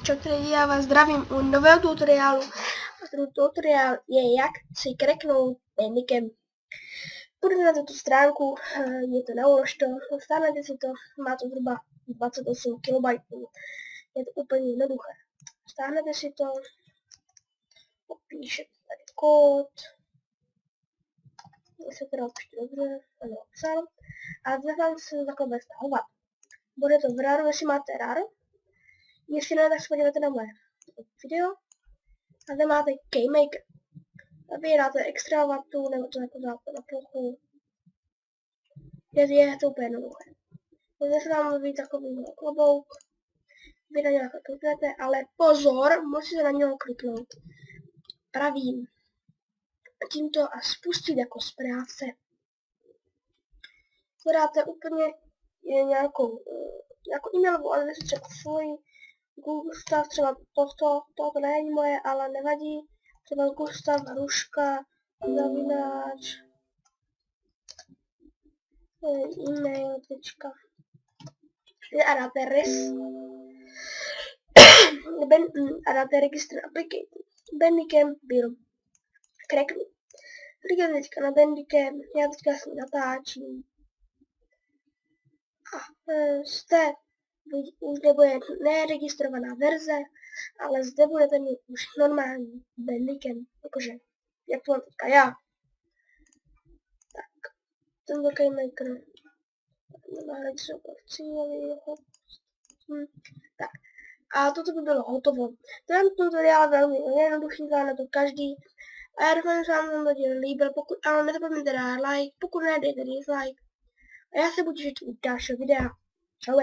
Čau lidi, já vás zdravím u nového tutoriálu. A ten tutoriál je jak si kreknout Bandicam. Půjdete na tuto stránku, je to na uložto, stáhnete si to, má to zhruba 28 KB. Je to úplně jednoduché. Stáhnete si to, popíšete tady kód, se teda opíšte dobře, ano, psal, a zde vám se takhle bude stahovat. Bude to v RARu, jestli máte RAR. Jestli ne, tak se podívejte na moje video. A zde máte KeyMaker. Vybíráte extravatu, nebo to jako dáte na plochu. Je to úplně jednoduché. Zde se vám vyvíjí takový klobouk. Vy na něho kliknete, ale pozor, musíte na něho kliknout pravým. Tím to a spustit jako z práce. Podáte úplně nějakou e-mailovou adresu, třeba svoji, Gustav, třeba tohle není moje, ale nevadí. Třeba Gustav Hruška, zavináč, e-mail, a dáte res, a dáte registr application, Bandicam byl kreknu. Klikněte teďka na Bandicam, já teďka s ním natáčím. A už nebude neregistrovaná verze, ale zde budete mít už normální Bandicam, jakože, jak to mám teďka já. Tak, tento KeyMaker, tak, a toto by bylo hotovo. Ten tutoriál je velmi jednoduchý, zvládne to každý. A já doufám, že se vám tento díl líbil, pokud ano, nezapomeňte dát like, pokud ne, dejte dislike. A já se budu těšit u dalšího videa. Čau.